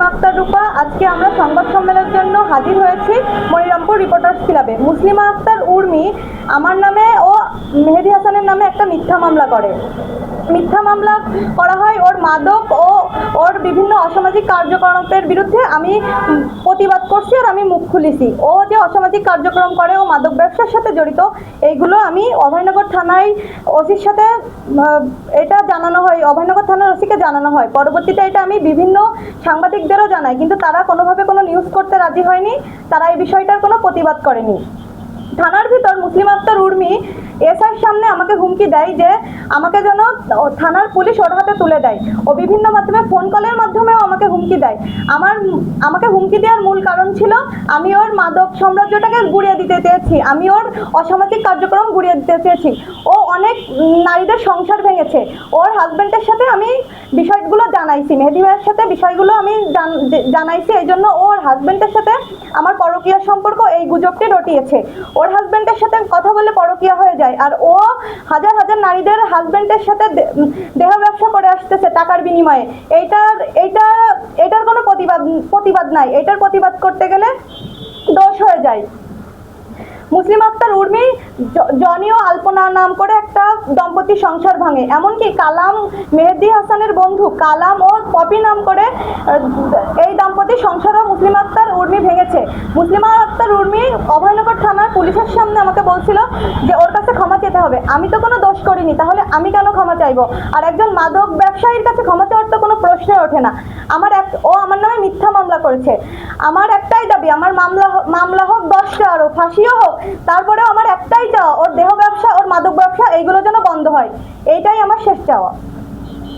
আক্তার রূপা। আজকে আমরা সংবাদ সম্মেলনের জন্য হাজির হয়েছি মনিরামপুর রিপোর্টার্স ক্লাবে। মুসলিমা আক্তার উর্মি আমার নামে ও মেহেদি হাসানের নামে একটা মিথ্যা মামলা করা হয়। ওর মাদক ও ওর বিভিন্ন অসামাজিক কার্যকলাপের বিরুদ্ধে আমি প্রতিবাদ করছি আর আমি মুখ খুলেছি। ও যে অসামাজিক কার্যক্রম করে, ও মাদক ব্যবসার সাথে জড়িত, এইগুলো আমি অভয়নগর থানায় ওসির সাথে এটা জানানো হয়, অভয়নগর থানার ওসিকে জানানো হয়। পরবর্তীতে এটা আমি বিভিন্ন সাংবাদিকদেরও জানাই, কিন্তু তারা কোনোভাবে কোনো নিউজ করতে রাজি হয়নি, তারা এই বিষয়টার কোনো প্রতিবাদ করেনি। থানার ভিতর মুসলিমা আক্তার উর্মি এসআইয়ের সামনে আমাকে হুমকি দেয় যে আমাকে যেন থানার পুলিশ ওর হাতে তুলে দেয়। ও বিভিন্ন মাধ্যমে ফোন কলের মাধ্যমেও আমাকে হুমকি দেয়। আমাকে হুমকি দেওয়ার মূল কারণ ছিল আমি ওর মাদক সাম্রাজ্যটাকে গুড়িয়ে দিতে চেয়েছি, আমি ওর অসামাজিক কার্যক্রম গুড়িয়ে দিতে চেয়েছি। ও অনেক নারীদের সংসার ভেঙেছে। ওর হাজব্যান্ডের সাথে আমি বিষয়গুলো জানাইছি, মেহেদি ভাইয়ের সাথে বিষয়গুলো আমি জানাইছি। এই জন্য ওর হাজব্যান্ডের সাথে আমার পরকীয়ার সম্পর্ক এই গুজবটি রটিয়েছে। ওর হাজব্যান্ডের সাথে কথা বলে পরকীয়া হয়ে যায়, আর ও হাজার হাজার নারীদের হাজব্যান্ডের সাথে দেহ ব্যবসা করে আসতেছে টাকার বিনিময়ে। এইটার কোনো প্রতিবাদ নাই। এটার প্রতিবাদ করতে গেলে দোষ হয়ে যায়। মুসলিমা আক্তার উর্মি জনি ও আলপনা নাম করে একটা দম্পতি সংসার ভাঙে। এমনকি কালাম, মেহেদি হাসানের বন্ধু কালাম ও পপি নাম করে এই দম্পতি সংসারও মুসলিমা আক্তার উর্মি ভেঙেছে। মুসলিমা আক্তার উর্মি অভয়নগর থানার পুলিশের সামনে আমাকে বলছিল যে ওর কাছে ক্ষমা চেতে হবে। আমি তো কোনো দোষ করিনি, তাহলে আমি কেন ক্ষমা চাইবো? আর একজন মাদক ব্যবসায়ীর কাছে ক্ষমা চাওয়ার তো কোনো প্রশ্নই ওঠে না। ও আমার নামে মিথ্যা মামলা করেছে। আমার একটাই দাবি, আমার মামলা হোক 10টা, আরও ফাঁসিও হোক, তারপরেও আমার একটাই চাওয়া, ওর দেহ ব্যবসা, ওর মাদক ব্যবসা, এইগুলো যেন বন্ধ হয়। এইটাই আমার শেষ চাওয়া।